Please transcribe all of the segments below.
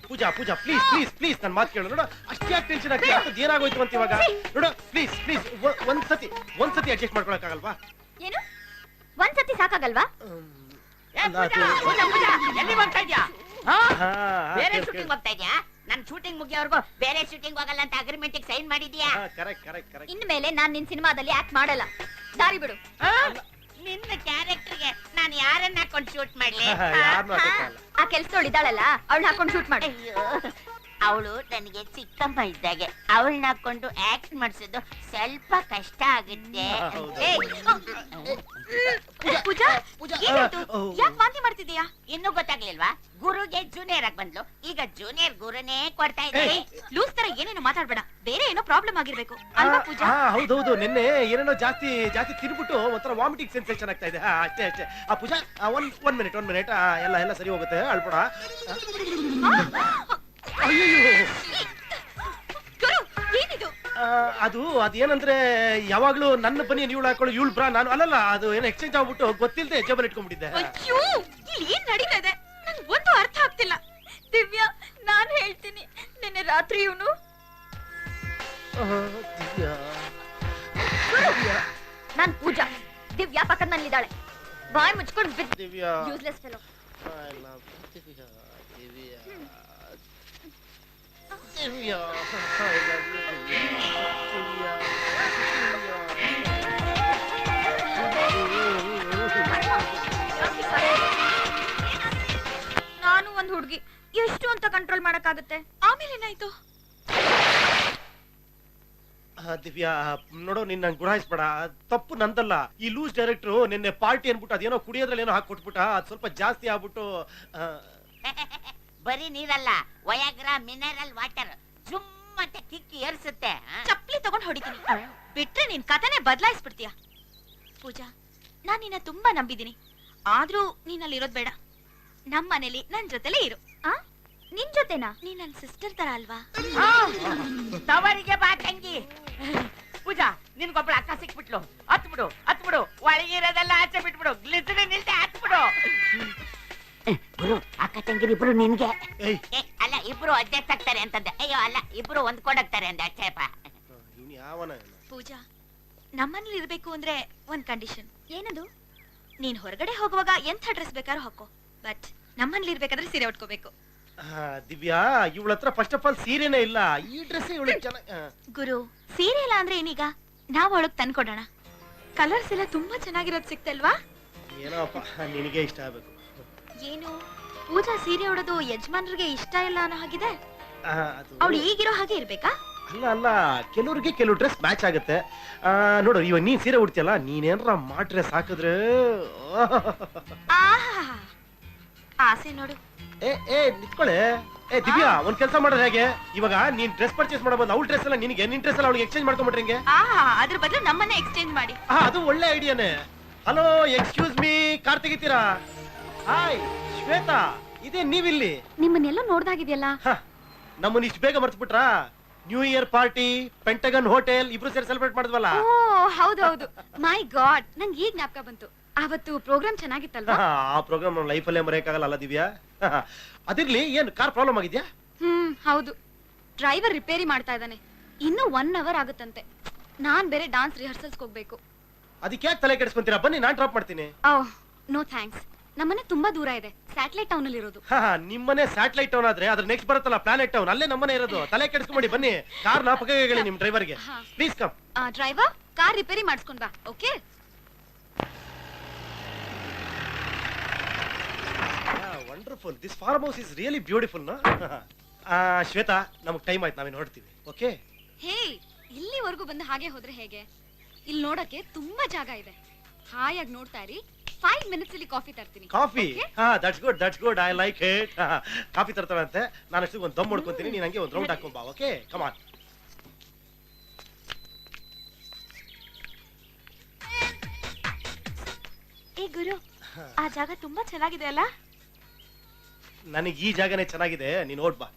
Pooja Pooja please please please ನನ್ನ ಮಾತು ಕೇಳು. ನೋಡ ಅಷ್ಟೇ ಟೆನ್ಷನ್ ಆಗ್ತಿದೆ, ಏನಾಗೋಯ್ತು ಅಂತ ಇವಾಗ. ನೋಡ ಪ್ಲೀಸ್ ಪ್ಲೀಸ್ ಒಂದ್ಸತಿ ಅಡ್ಜಸ್ಟ್ ಮಾಡ್ಕೊಳಕ್ಕಾಗಲ್ವಾ? ಏನು ಒಂದ್ಸತಿ ಸಾಕಾಗಲ್ವಾ? ಬೇರೆ ಶೂಟಿಂಗ್ ಹೋಗ್ತಾ ಇದ್ಯಾ? ನನ್ ಶೂಟಿಂಗ್ ಮುಗಿಯೋವರೆಗೂ ಬೇರೆ ಶೂಟಿಂಗ್ ಹೋಗಲ್ಲ ಅಂತ ಅಗ್ರಿಮೆಂಟ್ ಸೈನ್ ಮಾಡಿದ್ಯಾ? ಇನ್ಮೇಲೆ ನಾನ್ ನಿನ್ ಸಿನಿಮಾದಲ್ಲಿ ಆಕ್ಟ್ ಮಾಡಲ್ಲ. ದಾರಿ ಬಿಡು. ನಿನ್ನ ಕ್ಯಾರೆಕ್ಟರ್ಗೆ ನಾನು ಯಾರನ್ನ ಹಾಕೊಂಡು ಶೂಟ್ ಮಾಡ್ಲಿ? ಆ ಕೆಲ್ಸದವಳಿದ್ದಾಳಲ್ಲ, ಅವಳನ್ನ ಹಾಕೊಂಡು ಶೂಟ್ ಮಾಡಿ. ಅವಳು ನನಗೆ ಚಿಕ್ಕಮ್ಮ ಇದ್ದಾಗೆ, ಅವಳನ್ನ ಹಾಕೊಂಡು ಆಕ್ಟ್ ಮಾಡಿಸೋದು ಸ್ವಲ್ಪ ಕಷ್ಟ ಆಗುತ್ತೆ. ಪೂಜಾ, ಯಾಕೆ ವಾಂತಿ ಮಾಡ್ತಿದೀಯಾ? ಇನ್ನೂ ಗೊತ್ತಾಗ್ಲಿಲ್ವಾ? ಗುರುಗೆ ಜೂನಿಯರ್ ಆಗಿ ಬಂದ್ಲು, ಈಗ ಜೂನಿಯರ್ ಗುರುನೇ ಕೊಡ್ತಾ ಇದ್ದೀನಿ. ಲೂಸ್ ತರ ಏನೇನೋ ಮಾತಾಡ್ಬೇಡ, ಬೇರೆ ಏನೋ ಪ್ರಾಬ್ಲಮ್ ಆಗಿರ್ಬೇಕು ಅಲ್ವಾ ಪೂಜಾ? ಹೌದೌದು, ನಿನ್ನೆ ಏನೇನೋ ಜಾಸ್ತಿ ತಿನ್ಬಿಟ್ಟು ಒಂಥರ ವಾಮಿಟಿಂಗ್ ಸೆನ್ಸೇಷನ್ ಆಗ್ತಾ ಇದೆ. ಅಷ್ಟೇ. ಆ ಪೂಜಾ ಒಂದ್ ಮಿನಿಟ್ ಎಲ್ಲ ಸರಿ ಹೋಗುತ್ತೆ, ಅಳ್ಬೇಡ. ಅದೇನಂದ್ರೆ ಯಾವಾಗ್ಲೂ ನನ್ನ ಬನ್ನಿ ಇವಳು ಹಾಕೊಳ್ಳು, ಇವಳು ಬ್ರಾ ನಾನು ಅಲ್ಲಲ್ಲ. ಅದು ಏನೋ ಎಕ್ಸ್ಚೇಂಜ್ ಆಗ್ಬಿಟ್ಟು ಗೊತ್ತಿಲ್ಲದೆ ಜೇಬಲ್ಲಿ ಇಟ್ಕೊಂಡ್ಬಿಟ್ಟಿದ್ದೆ. ಏನ್ ನಡೀತಾ ಇದೆ ನಂಗೆ ಒಂದು ಅರ್ಥ ಆಗ್ತಿಲ್ಲ. ದಿವ್ಯಾ, ನಾನ್ ಹೇಳ್ತೀನಿ, ನಿನ್ನೆ ರಾತ್ರಿ ಇವನು ನಾನ್ ಪೂಜಾ, ದಿವ್ಯಾ ಪಕ್ಕದಲ್ಲಿದ್ದಾಳೆ. ಬಾಯ್ ಮುಚ್ಕೊಂಡು ಬಿದ್ದು. Divya useless fellow. ನಾನು ಒಂದ್ ಹುಡುಗಿ, ಎಷ್ಟು ಅಂತ ಕಂಟ್ರೋಲ್ ಮಾಡಕ್ಕಾಗತ್ತೆ? ಆಮೇಲೆ ಏನಾಯ್ತು? ದಿವ್ಯಾ ನೋಡೋ, ನಿನ್ನ ಗುಣಾಯಿಸ್ಬೇಡ, ತಪ್ಪು ನಂದಲ್ಲ. ಈ ಲೂಸ್ ಡೈರೆಕ್ಟ್ರು ನಿನ್ನೆ ಪಾರ್ಟಿ ಅನ್ಬಿಟ್ಟು ಅದೇನೋ ಕುಡಿಯೋದ್ರಲ್ಲಿ ಏನೋ ಹಾಕಿ ಕೊಟ್ಬಿಟ್ಟ, ಅದ್ ಸ್ವಲ್ಪ ಜಾಸ್ತಿ ಆಗ್ಬಿಟ್ಟು. ಬರೀ ನೀರಲ್ಲ, ವಯಾಗ್ರಾ ಮಿನರಲ್ ವಾಟರ್ ಜುಮ್ ಅಂತ ಕಿಕ್ಕಿ ಏರ್ಸುತ್ತೆ. ಚಪ್ಪಲಿ ತಗೊಂಡ್ ಹೊಡಿತೀನಿ, ಬಿಟ್ರೆ ನಿನ್ ಕಥೆನೆ ಬದಲಾಯಿಸ್ಬಿಡ್ತೀಯ. ಪೂಜಾ, ನಾನ್ ನಿನ್ನ ತುಂಬಾ ನಂಬಿದೀನಿ, ಆದ್ರೂ ನೀನಲ್ಲಿರೋದ್ ಬೇಡ. ನಮ್ ಮನೇಲಿ ನನ್ ಜೊತೆಲೇ ಇರು. ನಿನ್ ಜೊತೆನಾ? ನೀನ್ ನನ್ ಸಿಸ್ಟರ್ ತರ ಅಲ್ವಾ? ತವರಿಗೆ ಬಾ ತಂಗಿ. ಪೂಜಾ, ನಿನ್ಗೊಬ್ಳು ಅಕ್ಕ ಸಿಕ್ಬಿಟ್ಲು, ಹತ್ಬಿಡು, ಒಳಗಿರೋದೆಲ್ಲ ಆಚೆ ಬಿಟ್ಬಿಡು, ಗ್ಲಿಸರಿನ್ ನಿಲ್ತೆ ಹತ್ಬಿಡು. ಗುರು, ಅಕ್ಕ ತಂಗಿರಿಬ್ರು ನಿನ್ಗೆ ಅಲ್ಲ, ಇಬ್ರು ಅಡ್ಜಸ್ಟ್ ಆಗ್ತಾರೆ ಅಂತಂದೆ. ಅಯ್ಯೋ ಅಲ್ಲ, ಇಬ್ರು ಹೊಂದ್ಕೊಂಡೋಗ್ತಾರೆ ಅಂದೆ ಅಚ್ಚೇಪ. ಪೂಜಾ, ನಮ್ಮನೇಲಿ ಇರ್ಬೇಕು ಅಂದ್ರೆ ಒಂದ್ ಕಂಡೀಷನ್. ಏನದು? ನೀನ್ ಹೊರಗಡೆ ಹೋಗುವಾಗ ಎಂಥ ಡ್ರೆಸ್ ಬೇಕಾದ್ರೂ ಹಾಕೋ, ಬಟ್ ನಮ್ಮನೇಲಿ ಇರ್ಬೇಕಾದ್ರೆ ಸೀರೆ ಉಟ್ಕೋಬೇಕು. ದಿವ್ಯಾ, ಇವಳ ಹತ್ರ ಫಸ್ಟ್ ಆಫ್ ಆಲ್ ಸೀರೆನೇ ಇಲ್ಲ, ಈ ಡ್ರೆಸ್ ಇವಳಿಗೆ ಚೆನ್ನಾಗಿ. ಗುರು, ಸೀರೆ ಇಲ್ಲ ಅಂದ್ರೆ ಏನೀಗ? ನಾವ್ ಒಳಗ್ ತಂದ್ಕೊಡೋಣ. ಕಲರ್ಸ್ ಎಲ್ಲ ತುಂಬಾ ಚೆನ್ನಾಗಿರೋದು ಸಿಕ್ತಲ್ವಾ? ಏನೋಪ್ಪ, ನಿನಗೆ ಇಷ್ಟ ಆಗ್ಬೇಕು. ಏನು ಪೂಜಾ, ಸೀರೆ ಉಡೋದು ಯಜಮಾನ್ರಿಗೆ ಇಷ್ಟ ಇಲ್ಲ ಅನ್ನೋ ಹಾಗಿದೆ. ಅವಳು ಈಗಿರೋ ಹಾಗೆ ಇರ್ಬೇಕಾ? ಅಲ್ಲ, ಕೆಲವ್ರಿಗೆ ಕೆಲವು ಡ್ರೆಸ್ ಮ್ಯಾಚ್ ಆಗುತ್ತೆ. ನೋಡು, ಇವಾಗ ನೀನ್ ಸೀರೆ ಉಡ್ತಿಯಲ್ಲ, ನೀನೇನ್ರ ಮಾ ಡ್ರೆಸ್ ಹಾಕಿದ್ರೆ ಆಸೆ ನೋಡು. ನಿತ್ಕೊಳ್ಳೆ. ದಿವ್ಯಾ, ಒಂದ್ ಕೆಲಸ ಮಾಡೋದು ಹೇಗೆ? ಇವಾಗ ನೀನ್ ಡ್ರೆಸ್ ಪರ್ಚೇಸ್ ಮಾಡಬಹುದು, ಅವ್ಳ ಡ್ರೆಸ್ ಎಲ್ಲ ನಿನಗೆ, ನಿನ್ ಡ್ರೆಸ್ ಎಲ್ಲ ಅವಳಿಗೆ ಎಕ್ಸ್ಚೇಂಜ್ ಮಾಡ್ಕೊಂಡ್ಬಿಟ್ರೆ ಹೆಂಗೆ? ಅದ್ರ ಬದಲು ನಮ್ಮನ್ನೇ ಎಕ್ಸ್ಚೇಂಜ್ ಮಾಡಿ. ಅದು ಒಳ್ಳೆ ಐಡಿಯಾನೇ. ಹಲೋ, ಎಕ್ಸ್ಕ್ಯೂಸ್ ಮೀ, ಕಾರ್ ತೆಗಿತೀರಾ? ಹಾಯ್ ಶ್ವೇತಾ, ಇದೇ ನೀವಿಲ್ಲಿ? ನಿಮ್ಮನ್ನೆಲ್ಲ ನೋಡ್ದಾಗಿದೆಯಲ್ಲ. ನಮ್ಮನ್ನ ಇಷ್ಟು ಬೇಗ ಮರ್ತ್ಬಿಟ್ರಾ? New year party, Pentagon hotel ಇಬ್ರು ಸೇರಿ ಸೆಲೆಬ್ರೇಟ್ ಮಾಡಿದ್ವಲ್ಲ. ಹೌದೌದು. ಮೈ ಗಾಡ್, ನಂಗೆ ಈಗ ಜ್ಞಾಪಕ ಬಂತು. ಅವತ್ತು ಪ್ರೋಗ್ರಾಮ್ ಚೆನ್ನಾಗಿತ್ತಲ್ವಾ? ಆ ಪ್ರೋಗ್ರಾಮ್ ನಮ್ಮ ಲೈಫಲ್ಲೇ ಮರೆಯಕ್ಕಾಗಲ್ಲ ದಿವ್ಯಾ. ಅದಿರ್ಲಿ, ಏನ್ ಕಾರ್ ಪ್ರಾಬ್ಲಮ್ ಆಗಿದ್ಯಾ? ಹೌದು, ಡ್ರೈವರ್ ರಿಪೇರಿ ಮಾಡ್ತಾ ಇದ್ದಾನೆ. ಇನ್ನು 1 hour ಆಗುತ್ತಂತೆ. ನಾನ್ ಬೇರೆ ಡಾನ್ಸ್ ರಿಹರ್ಸಲ್ಸ್ ಹೋಗ್ಬೇಕು. ಅದಕ್ಕೆ ಯಾಕೆ ತಲೆ ಕೆಡಿಸ್ಕೊಂತೀರಾ? ಬನ್ನಿ, ನಾನ್ ಡ್ರಾಪ್ ಮಾಡ್ತೀನಿ. ನೋ ಥ್ಯಾಂಕ್ಸ್, ನಮ್ಮನೆ ತುಂಬಾ ದೂರ ಇದೆ, ಸ್ಯಾಟಲೈಟ್ ಟೌನ್ ಅಲ್ಲಿ ಇರೋದು. ನಿಮ್ಮನೆ ಸ್ಯಾಟಲೈಟ್ ಟೌನ್ ಆದ್ರೆ ಅದ್ರ ನೆಕ್ಸ್ಟ್ ಬರುತ್ತಲ್ಲ ಪ್ಲಾನೆಟ್ ಟೌನ್, ಅಲ್ಲೇ ನಮ್ಮನೆ ಇರೋದು. ತಲೆ ಕೆಡಿಸ್ಕೊಂಡಿ, ಬನ್ನಿ. ಕಾರ್ ನ ಪಕ್ಕಕ್ಕೆ ಹೇಳಿ ನಿಮ್ ಡ್ರೈವರ್ಗೆ, please come. Driver, car repair ಮಾಡಿಸ್ಕೊಂಡ್ ಬಾ. Okay. Wonderful, this farm house is really beautiful. Shweta, ನಮಗ್ ಟೈಮ್ ಆಯ್ತು, ನಾವೇನು ಹೊರಡ್ತೀವಿ. ಓಕೆ. ಹೇ, ಇಲ್ಲಿವರೆಗೂ ಬಂದು ಹಾಗೆ ಹೋದ್ರೆ ಹೇಗೆ? ಇಲ್ಲಿ ನೋಡಕ್ಕೆ ತುಂಬಾ ಜಾಗ ಇದೆ, ಹಾಯಾಗಿ ನೋಡ್ತಾ ಇರಿ. 5 minutes ಅಲ್ಲಿ ಕಾಫಿ ತರ್ತೀನಿ. Coffee? That's good, I like it. Coffee ತರ್ತಾರಂತೆ, ನಾನು ಅಷ್ಟು ಒಂದು ದಮ್ ಮಾಡ್ಕೊಂತೀನಿ, ನೀನ್ ಹಂಗೆ ಒಂದು ರೌಂಡ್ ಹಾಕೊಂಡ್ ಬಾ. Okay, come on. ಗುರು, ಆ ಜಾಗ ತುಂಬಾ ಚೆನ್ನಾಗಿದೆ ಅಲ್ಲ? ನನಗೆ ಈ ಜಾಗನೇ ಚೆನ್ನಾಗಿದೆ, ನೀನ್ ನೋಡ್ ಬಾ.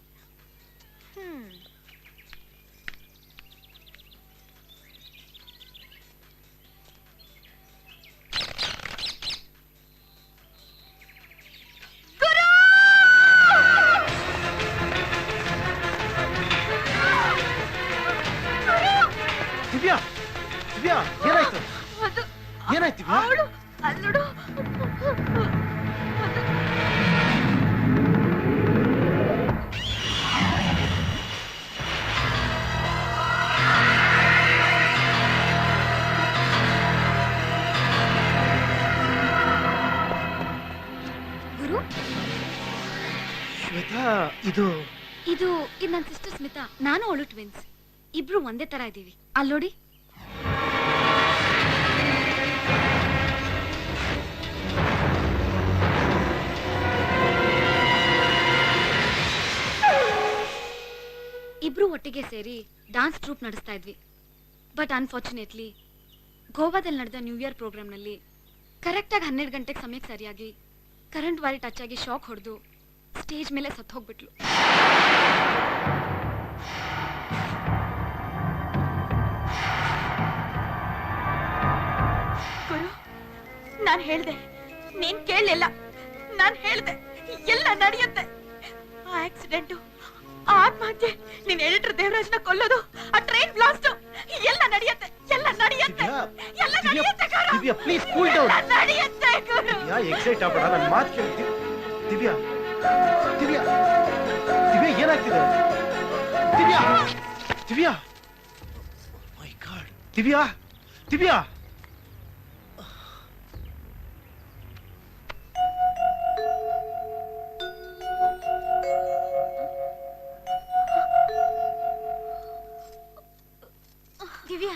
ದಿವ್ಯಾ ದಿವ್ಯಾ ಏನಾಯ್ತು ಅದು ಏನಾಯ್ತು ದಿವ್ಯಾ ಅವಳು ಅಲ್ಲೋಡು ಗುರು ಶ್ವೇತಾ ಇದು ಇದು ನನ್ನ ಸಿಸ್ಟರ್ ಸ್ಮಿತಾ, ನಾನು ಅವಳು ಟ್ವಿನ್ಸ್. ಇಬ್ರು ಒಂದೇ ತರ ಇದೀವಿ. ಅಲ್ಲೋಡಿ. ಇಬ್ರು ಒಟ್ಟಿಗೆ ಸೇರಿ ಡಾನ್ಸ್ ಟ್ರೂಪ್ ನಡೆಸ್ತಾ ಇದ್ವಿ. ಬಟ್ ಅನ್ಫಾರ್ಚುನೇಟ್ಲಿ ಗೋವಾದಲ್ಲಿ ನಡೆದ ನ್ಯೂ ಇಯರ್ ಪ್ರೋಗ್ರಾಮ್ನಲ್ಲಿ ಕರೆಕ್ಟಾಗಿ 12 ಗಂಟೆಗೆ ಸಮಯಕ್ಕೆ ಸರಿಯಾಗಿ ಕರೆಂಟ್ ವೈರ್ ಟಚ್ ಆಗಿ ಶಾಕ್ ಹೊಡೆದು ಸ್ಟೇಜ್ ಮೇಲೆ ಸತ್ತು ಹೋಗ್ಬಿಟ್ಲು. ಗುರು, ನಾನ್ ಹೇಳ್ದೆ, ನೀನ್ ಕೇಳಲಿಲ್ಲ. ನಾನ್ ಹೇಳ್ದೆ ಎಲ್ಲ ನಡೆಯುತ್ತೆ. ಆ ಆಕ್ಸಿಡೆಂಟು, ಆ ಆತ್ಮಹತ್ಯೆ, ನೀನ್ ಎಡಿಟರ್ ದೇವರಾಜ್ನ ಕೊಲ್ಲೋದು, ಆ ಟ್ರೈನ್ ಬ್ಲಾಸ್ಟ್ ಎಲ್ಲ ನಡೆಯುತ್ತೆ. ಎಲ್ಲ ನಡೆಯುತ್ತೆ. ಎಲ್ಲ ನಡೆಯುತ್ತೆ ಗುರು. Divya please cool down. ಎಲ್ಲ ನಡೆಯುತ್ತೆ ಗುರು. ದಿವ್ಯಾ ಎಕ್ಸೈಟ್ ಆಗ್ಬೇಡ, ನನ್ನ ಮಾತು ಕೇಳಿ. ದಿವ್ಯಾ ದಿವ್ಯಾ ದಿವ್ಯಾ ಏನಾಗ್ತಿದೆ? ದಿವ್ಯಾ ದಿವ್ಯಾ ಮೈ ಗಾಡ್ ದಿವ್ಯಾ ದಿವ್ಯಾ ದಿವ್ಯಾ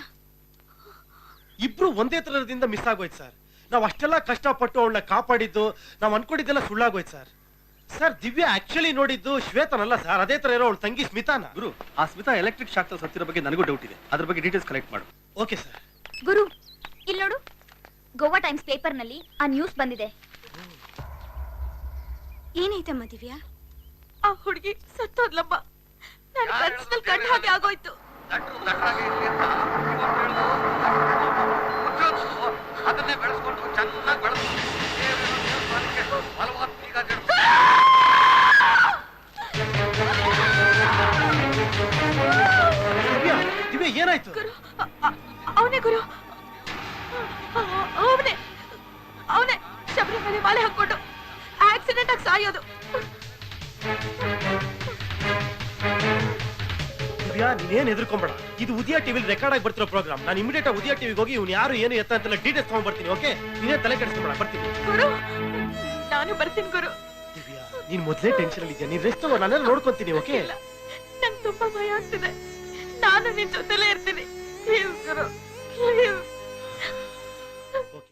ಇಬ್ರು ಒಂದೇ ತರದಿಂದ ಮಿಸ್ ಆಗೋಯ್ತು ಸರ್. ನಾವ್ ಅಷ್ಟೆಲ್ಲ ಕಷ್ಟಪಟ್ಟು ಅವಳನ್ನ ಕಾಪಾಡಿದ್ದು, ನಾವ್ ಅನ್ಕೊಂಡಿದ್ದೆಲ್ಲ ಸುಳ್ಳಾಗೋಯ್ತು ಸರ್. ಸರ್ ದಿವ್ಯಾ ಆಕ್ಚುಲಿ ನೋಡಿದ್ದು ಶ್ವೇತನಲ್ಲ ಸರ್, ಅದೇ ತರ ಇರೋ ಅವಳ ತಂಗಿ ಸ್ಮಿತಾನ. ಗುರು, ಆ ಸ್ಮಿತಾ ಎಲೆಕ್ಟ್ರಿಕ್ ಶಾಕ್ ಸತ್ತಿರೋ ಬಗ್ಗೆ ನನಗೂ ಡೌಟ್ ಇದೆ. ಅದ್ರ ಬಗ್ಗೆ ಡೀಟೇಲ್ಸ್ ಕಲೆಕ್ಟ್ ಮಾಡು. Okay sir. ಗುರು, ಇಲ್ಲಿ ನೋಡು, ಗೋವಾ ಟೈಮ್ಸ್ ಪೇಪರ್ ನಲ್ಲಿ ಆ ನ್ಯೂಸ್ ಬಂದಿದೆ. ಏನೈತಮ್ಮ ದಿವ್ಯಾ? ಆ ಹುಡುಗಿ ಸತ್ತೋದ್ಲಮ್ಮ. ನನ್ನ ಕನ್ಸಿನಲ್ಲಿ ಕಂಡ ಹಾಗೆ ಆಗೋಯ್ತು. ಅದನ್ನೇ ಬೆಳೆಸ್ಕೊಂಡು ಚೆನ್ನಾಗಿ ಬೆಳೆದು ದಿವ್ಯಾ ದಿವ್ಯಾ ಏನಾಯ್ತು? ಗುರು, ಅವನೇ ಗುರು, ಅವನೇ ಅವನೇ ಶಬರಿಮಲೆ ಮಾಲೆ ಹಾಕೊಂಡು ಆಕ್ಸಿಡೆಂಟ್ ಆಗಿ ಸಾಯೋದು. ದಿವ್ಯಾ ನೀನೇನ್ ಎದುರ್ಕೊಂಬೇಡ, ಇದು ಉದಯ ಟಿವಿಲಿ ರೆಕಾರ್ಡ್ ಆಗಿ ಬರ್ತಿರೋ ಪ್ರೋಗ್ರಾಮ್. ನಾನು ಇಮಿಡಿಯೇಟ್ ಆಗಿ ಉದಯ ಟಿವಿಗೆ ಹೋಗಿ ಇವ್ನು ಯಾರು ಏನು ಎತ್ತ ಅಂತೆಲ್ಲ ಡೀಟೇಲ್ಸ್ ತಗೊಂಡ್ ಬರ್ತೀನಿ. ಓಕೆ, ನೀನೇ ತಲೆ ಕೆಡಿಸ್ಕೊಂಬೇಡ, ಬರ್ತೀನಿ. ಗುರು, ನಾನು ಬರ್ತೀನಿ ಗುರು. ದಿವ್ಯಾ ನೀನ್ ಮೊದ್ಲೇ ಟೆನ್ಷನ್ ಅಲ್ಲಿ ಇದೆಯಾ, ನೀನ್ ರೆಸ್ಟ್ ತಗೋ, ನಾನೆಲ್ಲ ನೋಡ್ಕೊಂತೀನಿ. ಓಕೆ, ನಂಗೆ ತುಂಬಾ ಭಯ ಆಗ್ತಿದೆ. ನಾನು ನಿನ್ ಜೊತೆಲೇ ಇರ್ತೀನಿ. Please Guru, please.